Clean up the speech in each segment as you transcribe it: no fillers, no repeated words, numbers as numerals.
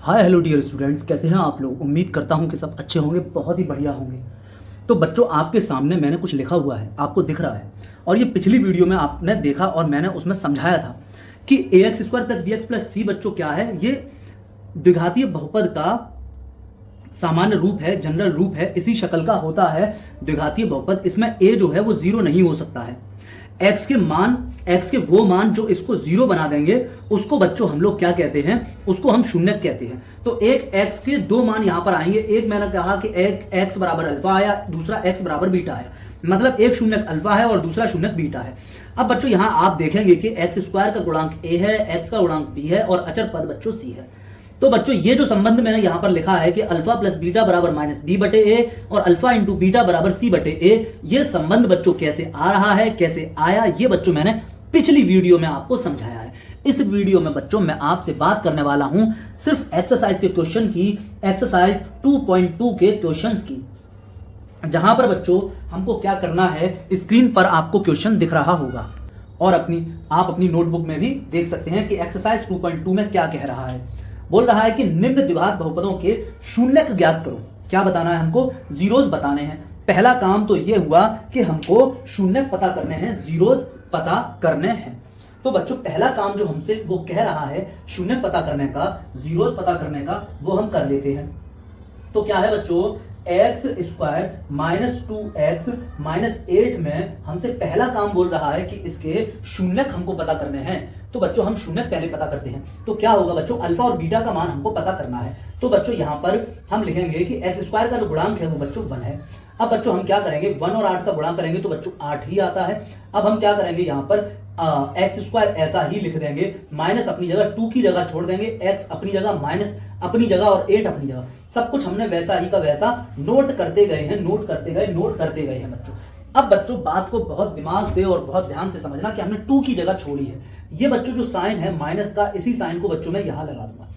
Hi hello dear students, कैसे हैं आप लोग। उम्मीद करता हूं कि सब अच्छे होंगे, बहुत ही बढ़िया होंगे। तो बच्चों, आपके सामने मैंने कुछ लिखा हुआ है, आपको दिख रहा है। और ये पिछली वीडियो में आपने देखा और मैंने उसमें समझाया था कि ax square plus bx plus C बच्चों क्या है। ये द्विघातीय बहुपद का सामान्य रूप है, जनरल रूप है, इसी शक्ल का होता है द्विघातीय बहुपद। इसमें a जो है वो जीरो नहीं हो सकता है। x के वो मान जो इसको जीरो बना देंगे उसको बच्चों हम लोग क्या कहते हैं, उसको हम शून्यक कहते हैं। तो एक x के दो मान यहां पर आएंगे। एक मैंने कहा कि एक x बराबर अल्फा आया, दूसरा x बराबर बीटा आया, मतलब एक शून्यक अल्फा है और दूसरा शून्यक बीटा है। अब बच्चों यहां आप देखेंगे कि एक्स स्क्वायर का गुणांक a है, x का गुणांक b है और अचर पद बच्चों c है। तो बच्चों ये जो संबंध मैंने यहां पर लिखा है कि अल्फा प्लस बीटा बराबर माइनस बी बटे ए और अल्फा इंटू बीटा बराबर सी बटे ए, ये संबंध बच्चों कैसे आ रहा है, कैसे आया, ये बच्चों मैंने पिछली वीडियो में आपको समझाया है। इस वीडियो में बच्चों मैं आपसे बात करने वाला हूं सिर्फ एक्सरसाइज के क्वेश्चन की, एक्सरसाइज 2.2 के क्वेश्चंस की, जहां पर बच्चों हमको क्या करना है, स्क्रीन पर आपको क्वेश्चन दिख रहा होगा और आप अपनी नोटबुक में भी देख सकते हैं कि एक्सरसाइज 2.2 में क्या कह रहा है। बोल रहा है कि निम्न द्विघात बहुपदों के शून्यक ज्ञात करो। क्या बताना है हमको? जीरोस बताने हैं। पहला काम तो यह हुआ कि हमको शून्यक पता करने हैं, जीरोस पता करने हैं। तो बच्चों पहला काम जो हमसे वो कह रहा है शून्यक पता करने का, जीरोस पता करने का, वो हम कर लेते हैं। तो क्या है बच्चों, x square minus 2x minus 8 में हमसे पहला काम बोल रहा है कि इसके शून्यक हमको पता करने हैं। तो बच्चों हम शून्यक पहले पता करते हैं। तो क्या होगा बच्चों, अल्फा और बीटा का मान हमको पता करना है। तो बच्चों यहां पर हम लिखेंगे कि एक्स स्क्वायर का जो गुणांक है वो बच्चों 1 है। अब बच्चों हम क्या करेंगे, 1 और 8 का गुणा करेंगे तो बच्चों 8 ही आता है। अब हम क्या करेंगे, यहां पर एक्स स्क्वायर ऐसा ही लिख देंगे, माइनस अपनी जगह 2 की जगह छोड़ देंगे, एक्स अपनी जगह, माइनस अपनी जगह और 8 अपनी जगह। सब कुछ हमने वैसा ही का वैसा नोट करते गए हैं, नोट करते गए हैं बच्चों। अब बच्चों बात को बहुत दिमाग से और बहुत ध्यान से समझना कि हमने 2 की जगह छोड़ी है। ये बच्चों जो साइन है माइनस का, इसी साइन को बच्चों मैं यहां लगा दूंगा।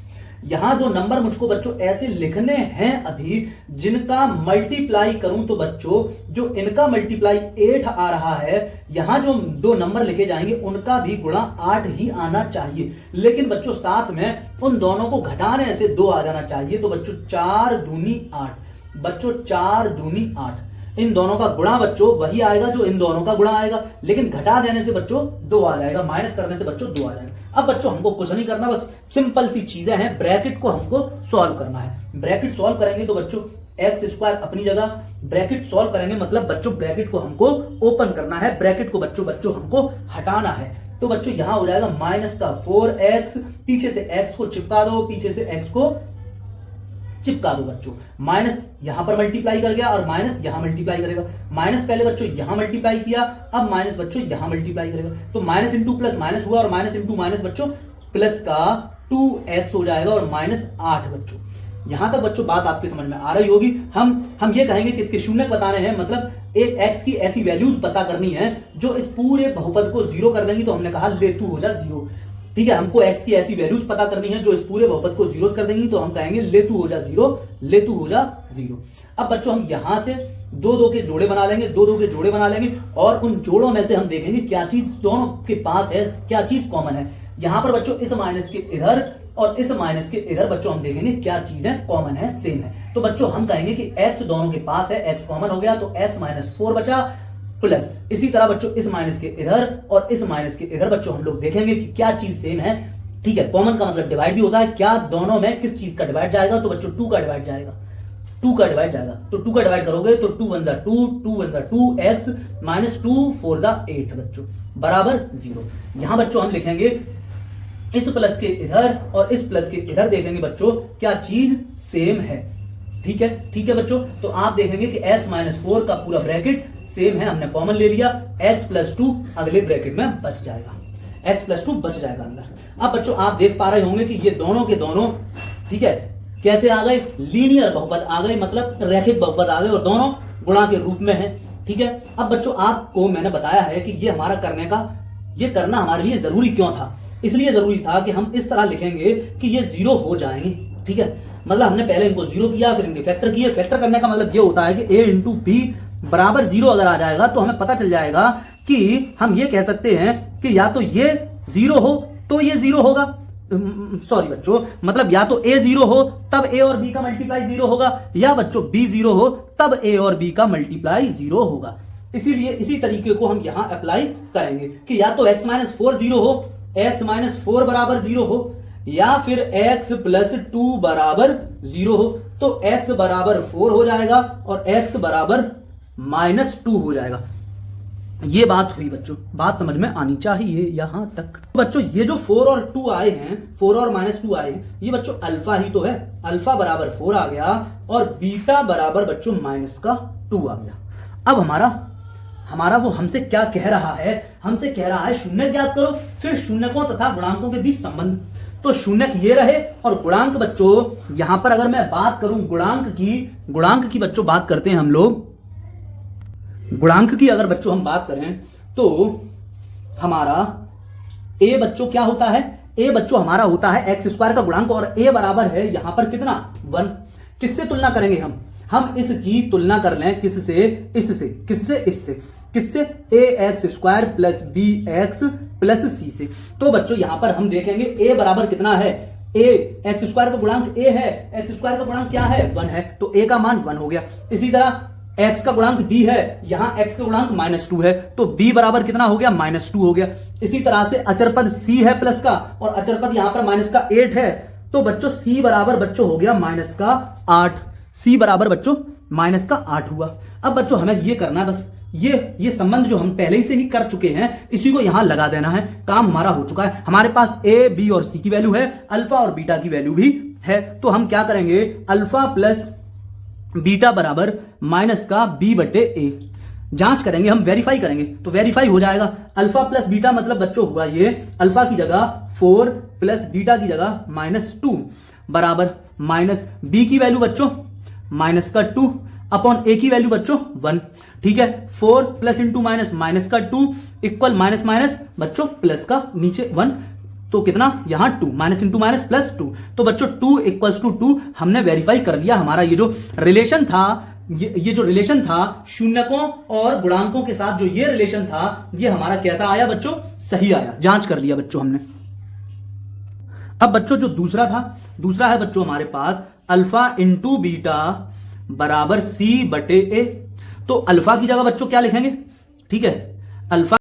यहां दो नंबर मुझको बच्चों ऐसे लिखने हैं अभी, जिनका मल्टीप्लाई करूं तो बच्चों जो इनका मल्टीप्लाई 8 आ रहा है, यहां जो दो नंबर लिखे जाएंगे उनका भी गुणा 8 ही आना चाहिए। लेकिन बच्चों साथ में उन दोनों को घटाने से 2 आ जाना चाहिए। तो बच्चों 4 दूनी 8, बच्चों 4 दूनी 8, इन दोनों का गुणा बच्चों वही आएगा जो इन दोनों का गुणा आएगा, लेकिन घटा देने से बच्चों 2 आ जाएगा, माइनस करने से बच्चों 2 आ जाएगा। अब बच्चों हमको कुछ नहीं करना, बस सिंपल सी चीजें हैं, ब्रैकेट को हमको सॉल्व करना है। ब्रैकेट सॉल्व करेंगे तो बच्चों एक्स स्क्वायर अपनी जगह, ब्रैकेट सॉल्व करेंगे मतलब बच्चों ब्रैकेट को हमको ओपन करना है, ब्रैकेट को बच्चों हमको हटाना है। तो बच्चों यहां हो जाएगा माइनस का 4x, पीछे से x को चिपका दो, पीछे से x को चिपका दो बच्चों। माइनस यहां पर मल्टीप्लाई कर गया और माइनस यहां मल्टीप्लाई करेगा। माइनस पहले बच्चों यहां मल्टीप्लाई किया, अब माइनस बच्चों यहां मल्टीप्लाई करेगा। तो माइनस इंटू प्लस माइनस हुआ और माइनस इंटू माइनस बच्चों प्लस का 2x हो जाएगा और माइनस 8 बच्चों। यहां तक बच्चों बात आपके समझ में आ रही होगी। हम ये कहेंगे कि इसके शून्यक बताने हैं, मतलब एक x की ऐसी वैल्यूज पता करनी है जो इस पूरे बहुपद को जीरो कर देंगी। तो हमने कहा ले तू हो जा जीरो, ठीक है। हमको x की ऐसी वैल्यूज पता करनी है जो इस पूरे बहुपद को जीरो कर देंगी, तो हम कहेंगे ले तू हो जा जीरो, ले तू हो जा जीरो। अब बच्चों हम यहां से 2 के जोड़े बना लेंगे, 2 के जोड़े बना लेंगे और उन जोड़ों में से हम देखेंगे क्या चीज दोनों के पास है, क्या चीज कॉमन है। यहां पर बच्चों इस माइनस के इधर और इस माइनस के इधर बच्चों हम देखेंगे क्या चीजें कॉमन है, सेम है। तो बच्चों हम कहेंगे कि x दोनों के पास है, x कॉमन हो गया तो x माइनस 4 बचा, प्लस इसी तरह बच्चों इस माइनस के इधर और इस माइनस के इधर बच्चों हम लोग देखेंगे कि क्या चीज सेम है, ठीक है। कॉमन का मतलब डिवाइड भी होता है, क्या दोनों में किस चीज का डिवाइड जाएगा, तो बच्चों 2 का डिवाइड जाएगा, 2 का डिवाइड जाएगा। तो 2 का डिवाइड करोगे तो 2 1 2, 2 1 2, x माइनस 2 4 8 बच्चों बराबर 0। यहां बच्चों हम लिखेंगे इस प्लस के इधर और इस प्लस के इधर, देखेंगे बच्चों क्या चीज सेम है, ठीक है। ठीक है बच्चों, तो आप देखेंगे कि x माइनस 4 का पूरा ब्रैकेट सेम है, हमने कॉमन ले लिया, x प्लस 2 अगले ब्रैकेट में बच जाएगा, x प्लस 2 बच जाएगा अंदर। अब बच्चों आप देख पा रहे होंगे कि ये दोनों के दोनों, ठीक है, कैसे आ गए, लीनियर बहुपद आ गए, मतलब रैखिक बहुपद आ गए और दोनों गुणा के रूप में है, ठीक है। अब बच्चों आपको मैंने बताया है कि ये हमारा ये करना हमारे लिए जरूरी क्यों था। इसलिए जरूरी था कि हम इस तरह लिखेंगे कि ये जीरो हो जाएंगे, ठीक है। मतलब हमने पहले इनको जीरो किया, फिर इनके फैक्टर किए। फैक्टर करने का मतलब ये होता है कि a इंटू बी बराबर 0 अगर आ जाएगा तो हमें पता चल जाएगा कि हम ये कह सकते हैं कि या तो ये 0 हो तो ये 0 होगा, सॉरी बच्चों, मतलब या तो a 0 हो तब a और b का मल्टीप्लाई 0 होगा, या बच्चों b 0 हो तब a और b का मल्टीप्लाई 0 होगा। इसीलिए इसी तरीके को हम यहां अप्लाई करेंगे कि या तो x माइनस 4 0 हो, x माइनस 4 बराबर 0 हो, या फिर x प्लस 2 बराबर 0 हो। तो x बराबर 4 हो जाएगा और x बराबर माइनस 2 हो जाएगा। ये बात हुई बच्चों, बात समझ में आनी चाहिए यहां तक। बच्चों ये जो 4 और 2 आए हैं, 4 और माइनस 2 आए हैं, ये बच्चों अल्फा ही तो है। अल्फा बराबर 4 आ गया और बीटा बराबर बच्चों माइनस का 2 आ गया। अब हमारा वो हमसे क्या कह रहा है, हमसे कह रहा है शून्य ज्ञात करो, फिर शून्यकों तथा गुणांकों के बीच संबंध। तो शून्यक ये रहे और गुणांक बच्चों यहां पर अगर मैं बात करूं गुणांक की बच्चों बात करते हैं हम लोग। गुणांक की अगर बच्चों हम बात करें तो हमारा a बच्चों क्या होता है, a बच्चों हमारा होता है एक्स स्क्वायर का गुणांक और a बराबर है यहां पर कितना 1। किससे तुलना करेंगे हम इसकी तुलना कर लें किससे, किससे A X square plus B X plus C से। तो बच्चों यहां पर हम देखेंगे a बराबर कितना है, a एक्स स्क्वायर का गुणांक a है, एक्स स्क्वायर का गुणांक क्या है 1 है, तो a का मान 1 हो गया। इसी तरह x का गुणांक b है, यहां x का गुणांक -2 है, तो b बराबर कितना हो गया -2 हो गया। इसी तरह से अचर पद c है प्लस का और अचर पद यहां पर माइनस का 8 है, तो बच्चों c बराबर बच्चों हो गया -8। c बराबर बच्चों -8 हुआ। अब बच्चों हमें ये करना है, बस ये संबंध जो हम पहले ही से ही कर चुके हैं इसी को यहां लगा देना है, काम हमारा हो चुका है। हमारे पास a b और c की वैल्यू है, अल्फा और बीटा की वैल्यू भी है, तो हम क्या करेंगे अल्फा प्लस बीटा बराबर माइनस का b बटे a जांच करेंगे, हम वेरीफाई करेंगे तो वेरीफाई हो जाएगा। अल्फा प्लस बीटा मतलब बच्चों हुआ ये अल्फा की जगह 4 प्लस बीटा की जगह -2 बराबर माइनस b की वैल्यू बच्चों माइनस का 2 अपॉन a की वैल्यू बच्चों 1। ठीक है, 4 प्लस इंटू माइनस का 2 इक्वल माइनस माइनस बच्चों प्लस का नीचे 1, तो कितना यहां 2 माइनस इंटू माइनस प्लस 2, तो बच्चों 2 इक्वल्स टू 2 हमने वेरीफाई कर लिया। हमारा ये जो रिलेशन था, ये जो रिलेशन था शून्यकों और गुणांकों के साथ, जो ये रिलेशन था ये हमारा कैसा आया बच्चों, सही आया, जांच कर लिया बच्चों हमने। अब बच्चों जो दूसरा है बच्चों हमारे पास अल्फा इंटू बीटा बराबर c बटे a। तो अल्फा की जगह बच्चों क्या लिखेंगे, ठीक है अल्फा